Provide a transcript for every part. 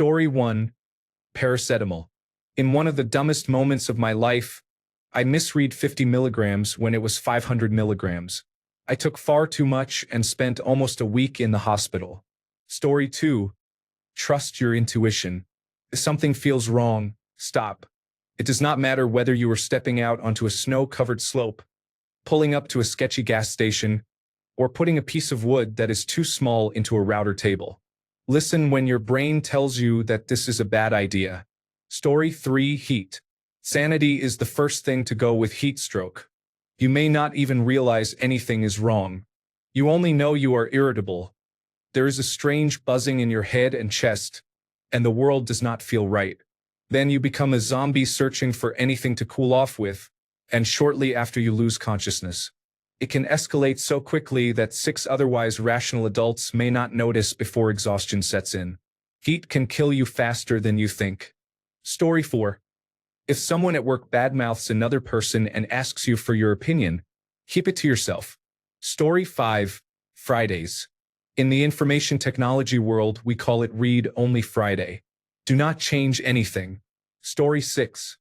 Story 1. Paracetamol. In one of the dumbest moments of my life, I misread 50 milligrams when it was 500 milligrams. I took far too much and spent almost a week in the hospital. Story 2. Trust your intuition. If something feels wrong, stop. It does not matter whether you are stepping out onto a snow-covered slope, pulling up to a sketchy gas station, or putting a piece of wood that is too small into a router table. Listen when your brain tells you that this is a bad idea. Story 3. Heat. Sanity is the first thing to go with heat stroke. You may not even realize anything is wrong. You only know you are irritable. There is a strange buzzing in your head and chest, and the world does not feel right. Then you become a zombie searching for anything to cool off with, and shortly after you lose consciousness. It can escalate so quickly that 6 otherwise rational adults may not notice before exhaustion sets in. Heat can kill you faster than you think. Story 4. If someone at work badmouths another person and asks you for your opinion, keep it to yourself. Story 5. Fridays. In the information technology world, we call it Read-Only Friday. Do not change anything. Story 6.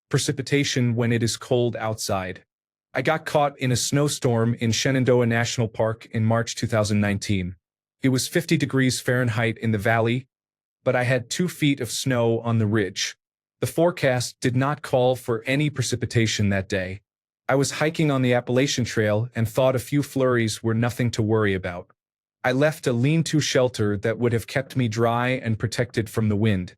Precipitation when it is cold outside. I got caught in a snowstorm in Shenandoah National Park in March 2019. It was 50 degrees Fahrenheit in the valley, but I had 2 feet of snow on the ridge. The forecast did not call for any precipitation that day. I was hiking on the Appalachian Trail and thought a few flurries were nothing to worry about. I left a lean-to shelter that would have kept me dry and protected from the wind.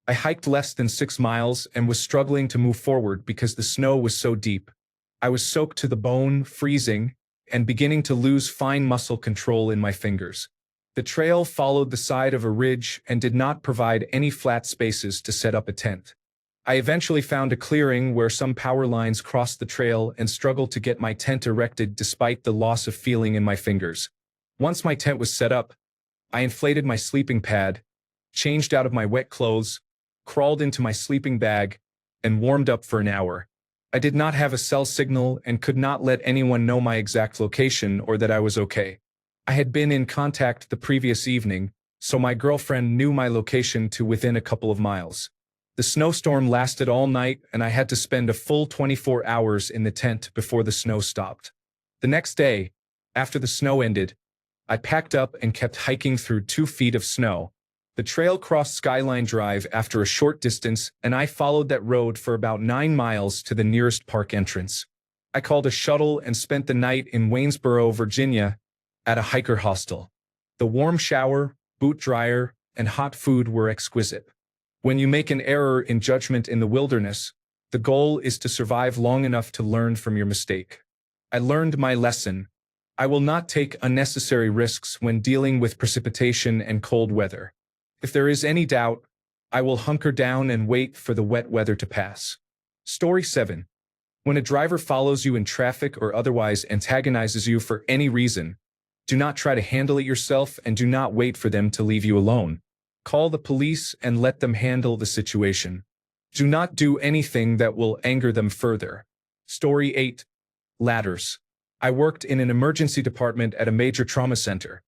I hiked less than 6 miles and was struggling to move forward because the snow was so deep. I was soaked to the bone, freezing, and beginning to lose fine muscle control in my fingers. The trail followed the side of a ridge and did not provide any flat spaces to set up a tent. I eventually found a clearing where some power lines crossed the trail and struggled to get my tent erected despite the loss of feeling in my fingers. Once my tent was set up, I inflated my sleeping pad, changed out of my wet clothes, crawled into my sleeping bag, and warmed up for an hour. I did not have a cell signal and could not let anyone know my exact location or that I was okay. I had been in contact the previous evening, so my girlfriend knew my location to within a couple of miles. The snowstorm lasted all night and I had to spend a full 24 hours in the tent before the snow stopped. The next day, after the snow ended, I packed up and kept hiking through 2 feet of snow. The trail crossed Skyline Drive after a short distance, and I followed that road for about 9 miles to the nearest park entrance. I called a shuttle and spent the night in Waynesboro, Virginia, at a hiker hostel. The warm shower, boot dryer, and hot food were exquisite. When you make an error in judgment in the wilderness, the goal is to survive long enough to learn from your mistake. I learned my lesson. I will not take unnecessary risks when dealing with precipitation and cold weather. If there is any doubt, I will hunker down and wait for the wet weather to pass. Story 7. When a driver follows you in traffic or otherwise antagonizes you for any reason, do not try to handle it yourself and do not wait for them to leave you alone. Call the police and let them handle the situation. Do not do anything that will anger them further. Story 8. Ladders. I worked in an emergency department at a major trauma center,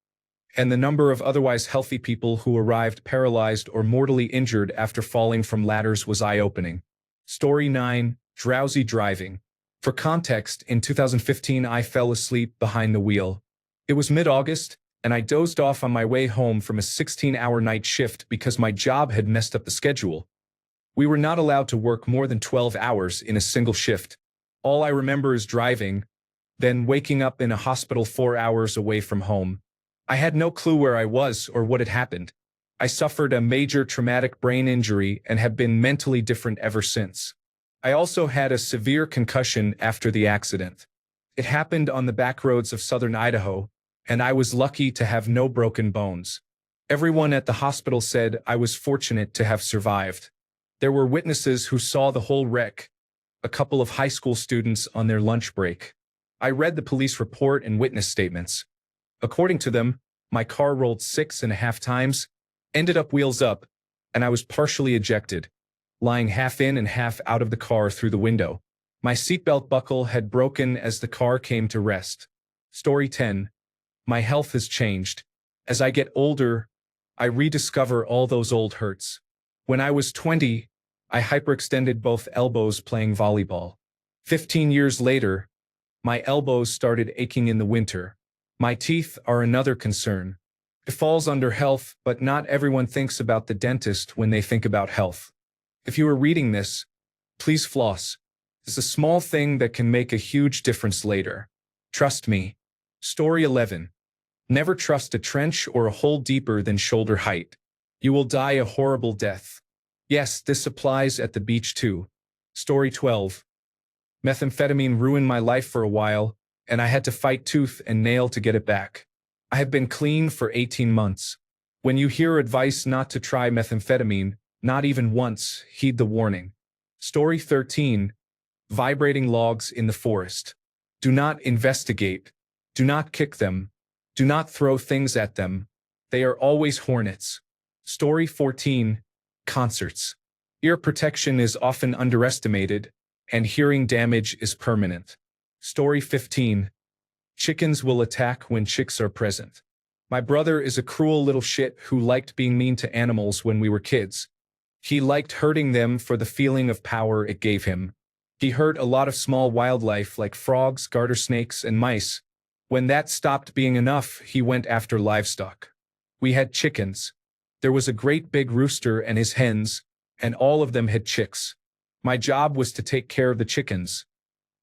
and the number of otherwise healthy people who arrived paralyzed or mortally injured after falling from ladders was eye-opening. Story 9. Drowsy driving. For context, in 2015 I fell asleep behind the wheel. It was mid-August, and I dozed off on my way home from a 16-hour night shift because my job had messed up the schedule. We were not allowed to work more than 12 hours in a single shift. All I remember is driving, then waking up in a hospital 4 hours away from home. I had no clue where I was or what had happened. I suffered a major traumatic brain injury and have been mentally different ever since. I also had a severe concussion after the accident. It happened on the back roads of southern Idaho, and I was lucky to have no broken bones. Everyone at the hospital said I was fortunate to have survived. There were witnesses who saw the whole wreck, a couple of high school students on their lunch break. I read the police report and witness statements. According to them, my car rolled 6.5 times, ended up wheels up, and I was partially ejected, lying half in and half out of the car through the window. My seatbelt buckle had broken as the car came to rest. Story 10. My health has changed. As I get older, I rediscover all those old hurts. When I was 20, I hyperextended both elbows playing volleyball. 15 years later, my elbows started aching in the winter. My teeth are another concern. It falls under health, but not everyone thinks about the dentist when they think about health. If you are reading this, please floss. It's a small thing that can make a huge difference later. Trust me. Story 11. Never trust a trench or a hole deeper than shoulder height. You will die a horrible death. Yes, this applies at the beach too. Story 12. Methamphetamine ruined my life for a while, and I had to fight tooth and nail to get it back. I have been clean for 18 months. When you hear advice not to try methamphetamine, not even once, heed the warning. Story 13. Vibrating logs in the forest. Do not investigate. Do not kick them. Do not throw things at them. They are always hornets. Story 14. Concerts. Ear protection is often underestimated, and hearing damage is permanent. Story 15. Chickens will attack when chicks are present. My brother is a cruel little shit who liked being mean to animals when we were kids. He liked hurting them for the feeling of power it gave him. He hurt a lot of small wildlife like frogs, garter snakes, and mice. When that stopped being enough, he went after livestock. We had chickens. There was a great big rooster and his hens, and all of them had chicks. My job was to take care of the chickens.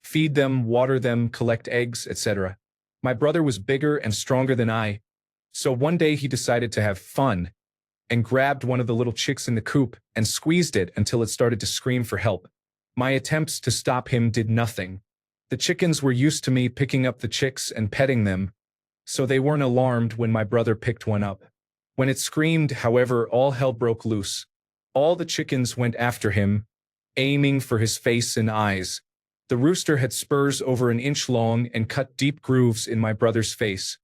Feed them, water them, collect eggs, etc. My brother was bigger and stronger than I, so one day he decided to have fun and grabbed one of the little chicks in the coop and squeezed it until it started to scream for help. My attempts to stop him did nothing. The chickens were used to me picking up the chicks and petting them, so they weren't alarmed when my brother picked one up. When it screamed, however, all hell broke loose. All the chickens went after him, aiming for his face and eyes. The rooster had spurs over an inch long and cut deep grooves in my brother's face,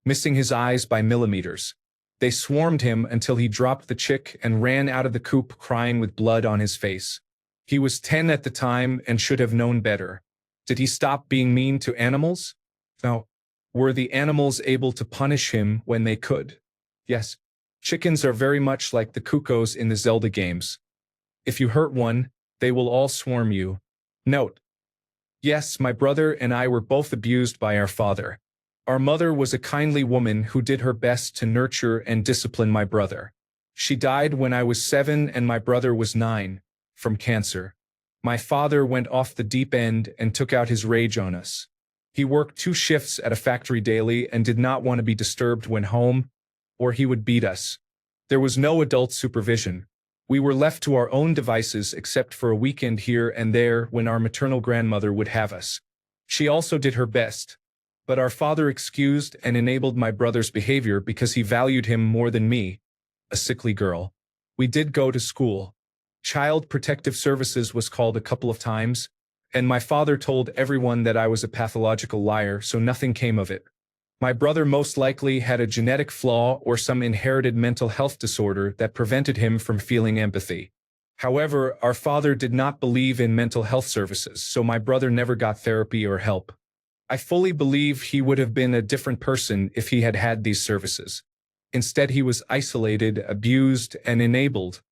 missing his eyes by millimeters. They swarmed him until he dropped the chick and ran out of the coop crying with blood on his face. He was 10 at the time and should have known better. Did he stop being mean to animals? No. Were the animals able to punish him when they could? Yes. Chickens are very much like the cuckoos in the Zelda games. If you hurt one, they will all swarm you. Note. Yes, my brother and I were both abused by our father. Our mother was a kindly woman who did her best to nurture and discipline my brother. She died when I was 7 and my brother was 9, from cancer. My father went off the deep end and took out his rage on us. He worked 2 shifts at a factory daily and did not want to be disturbed when home, or he would beat us. There was no adult supervision. We were left to our own devices except for a weekend here and there when our maternal grandmother would have us. She also did her best, but our father excused and enabled my brother's behavior because he valued him more than me, a sickly girl. We did go to school. Child Protective Services was called a couple of times, and my father told everyone that I was a pathological liar, so nothing came of it. My brother most likely had a genetic flaw or some inherited mental health disorder that prevented him from feeling empathy. However, our father did not believe in mental health services, so my brother never got therapy or help. I fully believe he would have been a different person if he had had these services. Instead, he was isolated, abused, and enabled.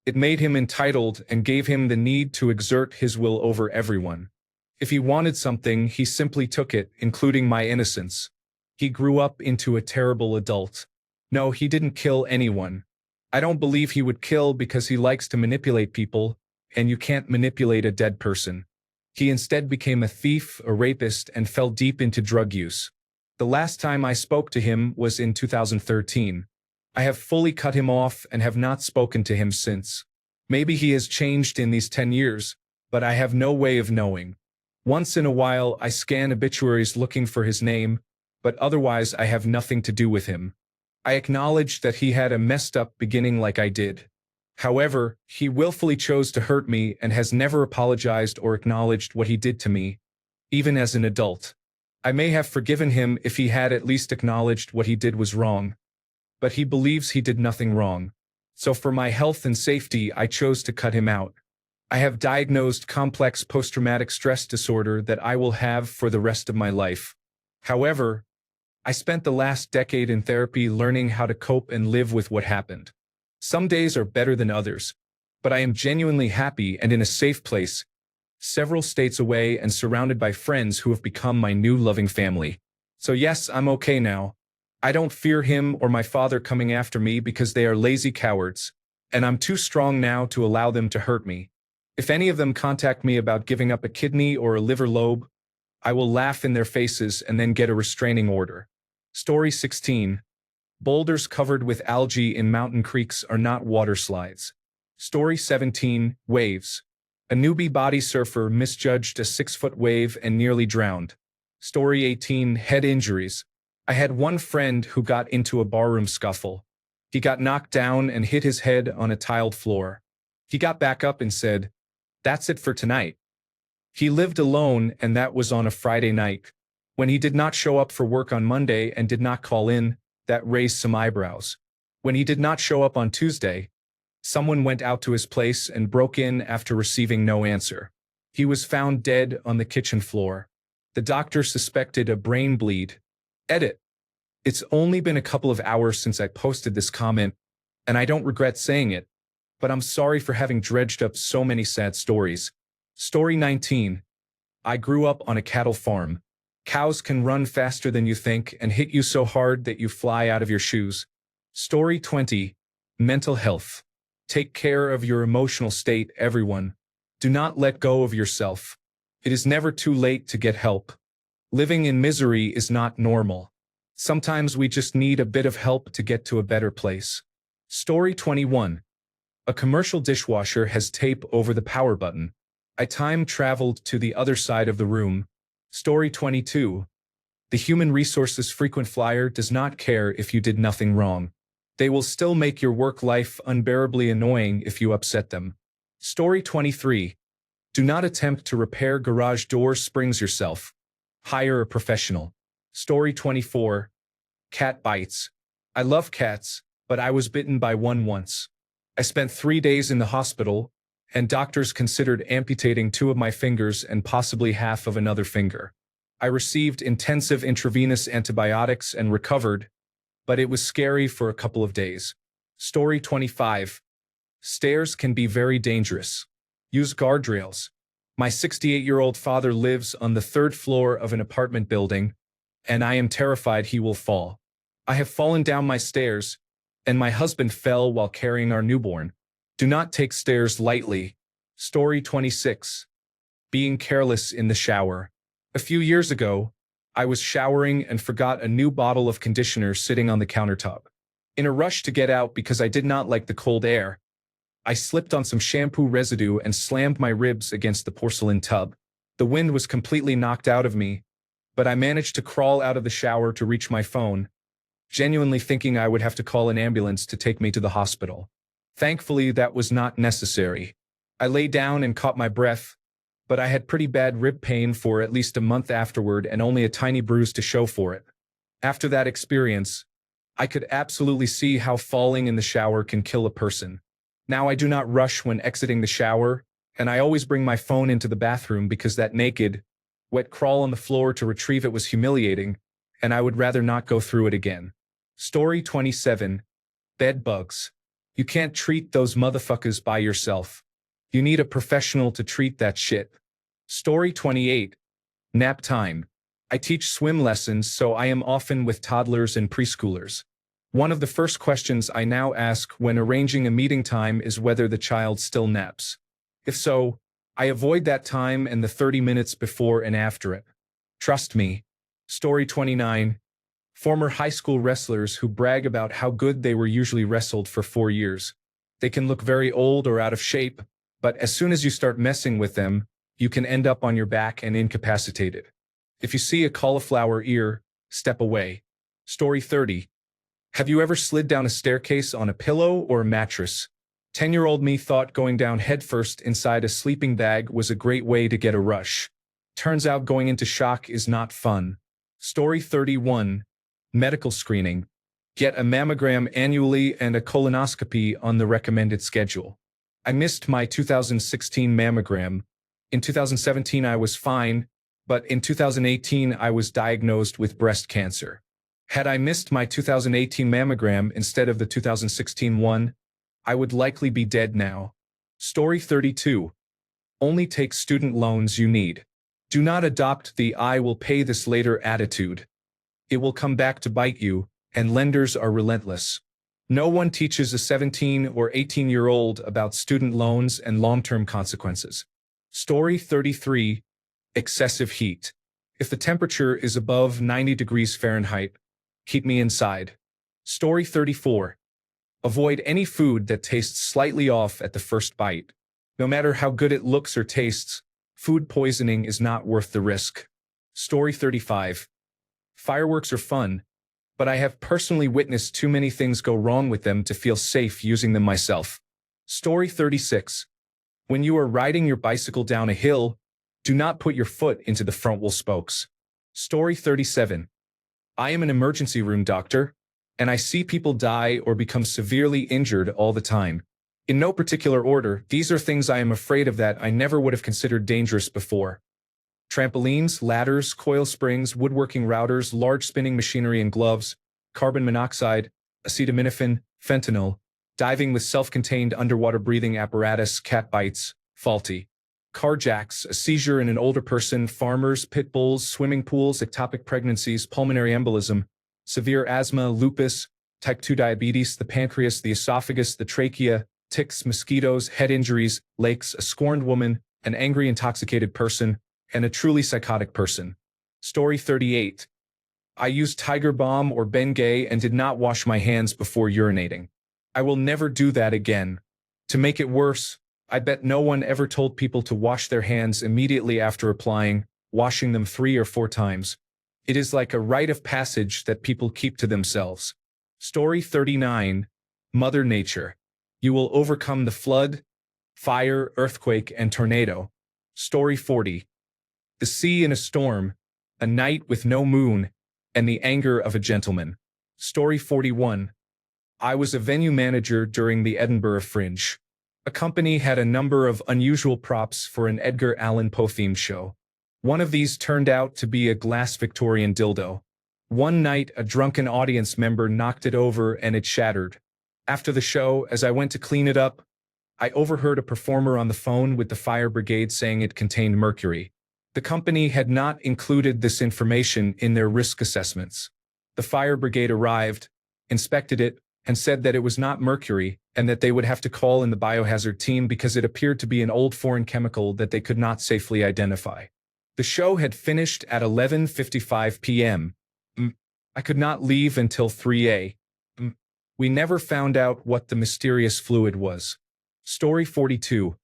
It made him entitled and gave him the need to exert his will over everyone. If he wanted something, he simply took it, including my innocence. He grew up into a terrible adult. No, he didn't kill anyone. I don't believe he would kill because he likes to manipulate people, and you can't manipulate a dead person. He instead became a thief, a rapist, and fell deep into drug use. The last time I spoke to him was in 2013. I have fully cut him off and have not spoken to him since. Maybe he has changed in these 10 years, but I have no way of knowing. Once in a while, I scan obituaries looking for his name, but otherwise I have nothing to do with him. I acknowledge that he had a messed up beginning like I did. However, he willfully chose to hurt me and has never apologized or acknowledged what he did to me, even as an adult. I may have forgiven him if he had at least acknowledged what he did was wrong. But he believes he did nothing wrong. So for my health and safety, I chose to cut him out. I have diagnosed complex post-traumatic stress disorder that I will have for the rest of my life. However, I spent the last decade in therapy learning how to cope and live with what happened. Some days are better than others, but I am genuinely happy and in a safe place, several states away and surrounded by friends who have become my new loving family. So yes, I'm okay now. I don't fear him or my father coming after me because they are lazy cowards, and I'm too strong now to allow them to hurt me. If any of them contact me about giving up a kidney or a liver lobe, I will laugh in their faces and then get a restraining order. Story 16. Boulders covered with algae in mountain creeks are not water slides. Story 17. Waves. A newbie body surfer misjudged a 6-foot wave and nearly drowned. Story 18. Head injuries. I had one friend who got into a barroom scuffle. He got knocked down and hit his head on a tiled floor. He got back up and said, "That's it for tonight." He lived alone, and that was on a Friday night. When he did not show up for work on Monday and did not call in, that raised some eyebrows. When he did not show up on Tuesday, someone went out to his place and broke in after receiving no answer. He was found dead on the kitchen floor. The doctor suspected a brain bleed. Edit. It's only been a couple of hours since I posted this comment, and I don't regret saying it, but I'm sorry for having dredged up so many sad stories. Story 19. I grew up on a cattle farm. Cows can run faster than you think and hit you so hard that you fly out of your shoes. Story 20. Mental health. Take care of your emotional state, everyone. Do not let go of yourself. It is never too late to get help. Living in misery is not normal. Sometimes we just need a bit of help to get to a better place. Story 21. A commercial dishwasher has tape over the power button. I time traveled to the other side of the room. Story 22. The human resources frequent flyer does not care if you did nothing wrong. They will still make your work life unbearably annoying if you upset them. Story 23. Do not attempt to repair garage door springs yourself. Hire a professional. Story 24. Cat bites. I love cats, but I was bitten by one once. I spent 3 days in the hospital, and doctors considered amputating 2 of my fingers and possibly half of another finger. I received intensive intravenous antibiotics and recovered, but it was scary for a couple of days. Story 25. Stairs can be very dangerous. Use guardrails. My 68-year-old father lives on the 3rd floor of an apartment building, and I am terrified he will fall. I have fallen down my stairs, and my husband fell while carrying our newborn. Do not take stairs lightly. Story 26. Being careless in the shower. A few years ago, I was showering and forgot a new bottle of conditioner sitting on the countertop. In a rush to get out because I did not like the cold air, I slipped on some shampoo residue and slammed my ribs against the porcelain tub. The wind was completely knocked out of me, but I managed to crawl out of the shower to reach my phone, genuinely thinking I would have to call an ambulance to take me to the hospital. Thankfully, that was not necessary. I lay down and caught my breath, but I had pretty bad rib pain for at least a month afterward and only a tiny bruise to show for it. After that experience, I could absolutely see how falling in the shower can kill a person. Now I do not rush when exiting the shower, and I always bring my phone into the bathroom because that naked, wet crawl on the floor to retrieve it was humiliating, and I would rather not go through it again. Story 27. Bed bugs. You can't treat those motherfuckers by yourself. You need a professional to treat that shit. Story 28. Nap time. I teach swim lessons, so I am often with toddlers and preschoolers. One of the first questions I now ask when arranging a meeting time is whether the child still naps. If so, I avoid that time and the 30 minutes before and after it. Trust me. Story 29. Former high school wrestlers who brag about how good they were usually wrestled for 4 years. They can look very old or out of shape, but as soon as you start messing with them, you can end up on your back and incapacitated. If you see a cauliflower ear, step away. Story 30. Have you ever slid down a staircase on a pillow or a mattress? 10-year-old me thought going down headfirst inside a sleeping bag was a great way to get a rush. Turns out going into shock is not fun. Story 31. Medical screening. Get a mammogram annually and a colonoscopy on the recommended schedule. I missed my 2016 mammogram. In 2017 I was fine, but in 2018 I was diagnosed with breast cancer. Had I missed my 2018 mammogram instead of the 2016 one, I would likely be dead now. Story 32. Only take student loans you need. Do not adopt the "I will pay this later" attitude. It will come back to bite you, and lenders are relentless. No one teaches a 17 or 18-year-old about student loans and long-term consequences. Story 33. Excessive heat. If the temperature is above 90 degrees Fahrenheit, keep me inside. Story 34. Avoid any food that tastes slightly off at the first bite. No matter how good it looks or tastes, food poisoning is not worth the risk. Story 35. Fireworks are fun, but I have personally witnessed too many things go wrong with them to feel safe using them myself. Story 36. When you are riding your bicycle down a hill, do not put your foot into the front wheel spokes. Story 37. I am an emergency room doctor, and I see people die or become severely injured all the time. In no particular order, these are things I am afraid of that I never would have considered dangerous before. Trampolines, ladders, coil springs, woodworking routers, large spinning machinery and gloves, carbon monoxide, acetaminophen, fentanyl, diving with self-contained underwater breathing apparatus, cat bites, faulty. Carjacks, a seizure in an older person, farmers, pit bulls, swimming pools, ectopic pregnancies, pulmonary embolism, severe asthma, lupus, type 2 diabetes, the pancreas, the esophagus, the trachea, ticks, mosquitoes, head injuries, lakes, a scorned woman, an angry intoxicated person, and a truly psychotic person. Story 38. I used Tiger Balm or Bengay and did not wash my hands before urinating. I will never do that again. To make it worse, I bet no one ever told people to wash their hands immediately after applying, washing them 3 or 4 times. It is like a rite of passage that people keep to themselves. Story 39. Mother Nature. You will overcome the flood, fire, earthquake, and tornado. Story 40. The sea in a storm, a night with no moon, and the anger of a gentleman. Story 41. I was a venue manager during the Edinburgh Fringe. A company had a number of unusual props for an Edgar Allan Poe-themed show. One of these turned out to be a glass Victorian dildo. One night, a drunken audience member knocked it over and it shattered. After the show, as I went to clean it up, I overheard a performer on the phone with the fire brigade saying it contained mercury. The company had not included this information in their risk assessments. The fire brigade arrived, inspected it, and said that it was not mercury and that they would have to call in the biohazard team because it appeared to be an old foreign chemical that they could not safely identify. The show had finished at 11:55 p.m. I could not leave until 3 a.m. We never found out what the mysterious fluid was. Story 42.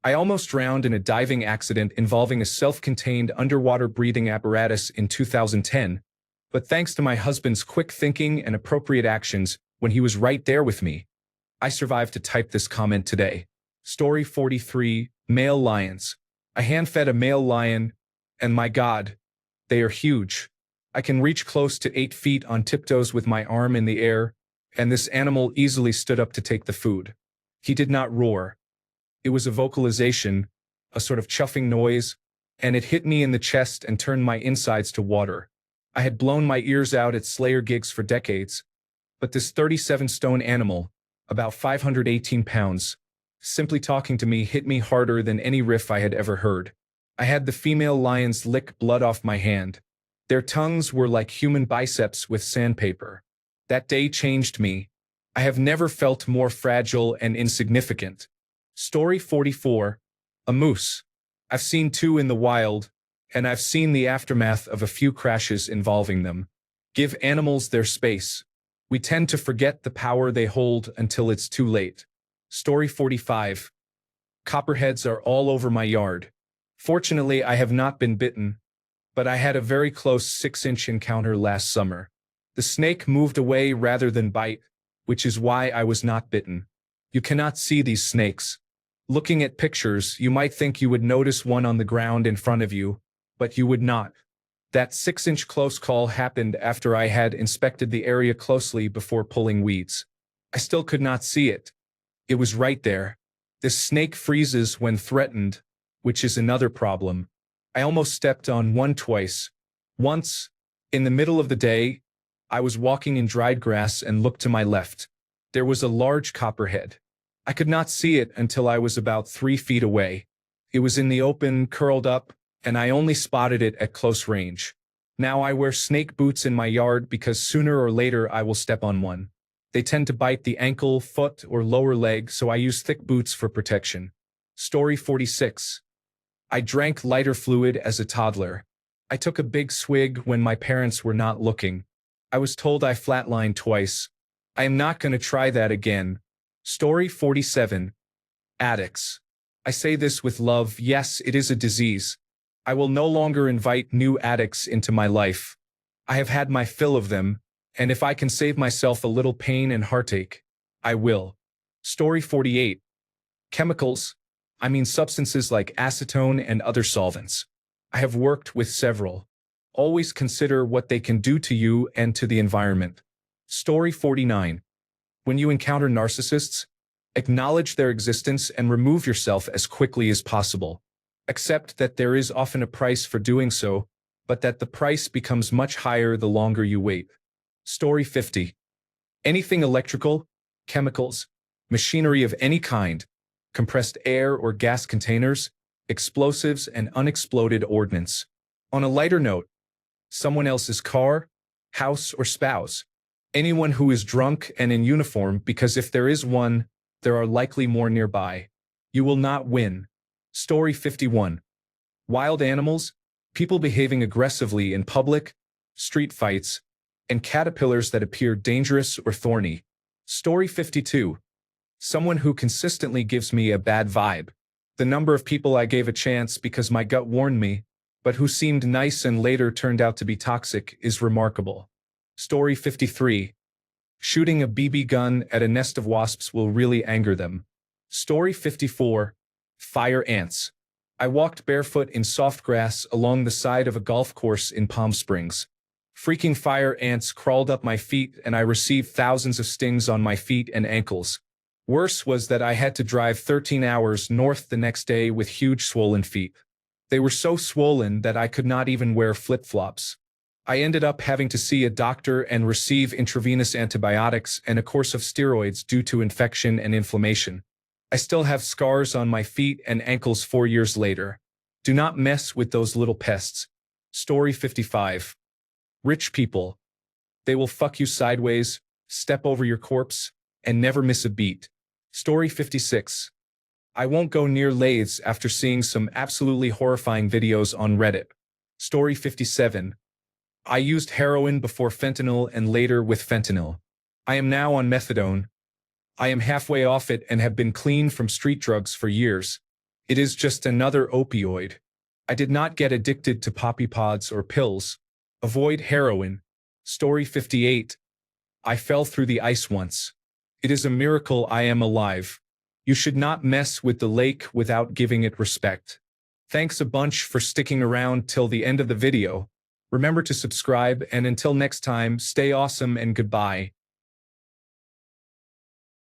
I almost drowned in a diving accident involving a self-contained underwater breathing apparatus in 2010, but thanks to my husband's quick thinking and appropriate actions when he was right there with me, I survived to type this comment today. Story 43. Male lions. I hand-fed a male lion, and my God, they are huge. I can reach close to 8 feet on tiptoes with my arm in the air, and this animal easily stood up to take the food. He did not roar. It was a vocalization, a sort of chuffing noise, and it hit me in the chest and turned my insides to water. I had blown my ears out at Slayer gigs for decades, but this 37-stone animal, about 518 pounds, simply talking to me hit me harder than any riff I had ever heard. I had the female lions lick blood off my hand. Their tongues were like human biceps with sandpaper. That day changed me. I have never felt more fragile and insignificant. Story 44. A moose. I've seen 2 in the wild, and I've seen the aftermath of a few crashes involving them. Give animals their space. We tend to forget the power they hold until it's too late. Story 45. Copperheads are all over my yard. Fortunately, I have not been bitten, but I had a very close 6-inch encounter last summer. The snake moved away rather than bite, which is why I was not bitten. You cannot see these snakes. Looking at pictures, you might think you would notice one on the ground in front of you, but you would not. That 6-inch close call happened after I had inspected the area closely before pulling weeds. I still could not see it. It was right there. This snake freezes when threatened, which is another problem. I almost stepped on one twice. Once, in the middle of the day, I was walking in dried grass and looked to my left. There was a large copperhead. I could not see it until I was about 3 feet away. It was in the open, curled up, and I only spotted it at close range. Now I wear snake boots in my yard because sooner or later I will step on one. They tend to bite the ankle, foot, or lower leg, so I use thick boots for protection. Story 46. I drank lighter fluid as a toddler. I took a big swig when my parents were not looking. I was told I flatlined twice. I am not going to try that again. Story 47. Addicts. I say this with love. Yes, it is a disease. I will no longer invite new addicts into my life. I have had my fill of them, and if I can save myself a little pain and heartache, I will. Story 48. Chemicals. I mean substances like acetone and other solvents. I have worked with several. Always consider what they can do to you and to the environment. Story 49. When you encounter narcissists, acknowledge their existence and remove yourself as quickly as possible. Accept that there is often a price for doing so, but that the price becomes much higher the longer you wait. Story 50. Anything electrical, chemicals, machinery of any kind, compressed air or gas containers, explosives and unexploded ordnance. On a lighter note, someone else's car, house, or spouse. Anyone who is drunk and in uniform, because if there is one, there are likely more nearby. You will not win. Story 51. Wild animals, people behaving aggressively in public, street fights, and caterpillars that appear dangerous or thorny. Story 52. Someone who consistently gives me a bad vibe. The number of people I gave a chance because my gut warned me, but who seemed nice and later turned out to be toxic, is remarkable. Story 53. Shooting a BB gun at a nest of wasps will really anger them. Story 54. Fire ants. I walked barefoot in soft grass along the side of a golf course in Palm Springs. Freaking fire ants crawled up my feet and I received thousands of stings on my feet and ankles. Worse was that I had to drive 13 hours north the next day with huge swollen feet. They were so swollen that I could not even wear flip-flops. I ended up having to see a doctor and receive intravenous antibiotics and a course of steroids due to infection and inflammation. I still have scars on my feet and ankles 4 years later. Do not mess with those little pests. Story 55. Rich people. They will fuck you sideways, step over your corpse, and never miss a beat. Story 56. I won't go near lathes after seeing some absolutely horrifying videos on Reddit. Story 57. I used heroin before fentanyl and later with fentanyl. I am now on methadone. I am halfway off it and have been clean from street drugs for years. It is just another opioid. I did not get addicted to poppy pods or pills. Avoid heroin. Story 58. I fell through the ice once. It is a miracle I am alive. You should not mess with the lake without giving it respect. Thanks a bunch for sticking around till the end of the video. Remember to subscribe, and until next time, stay awesome and goodbye.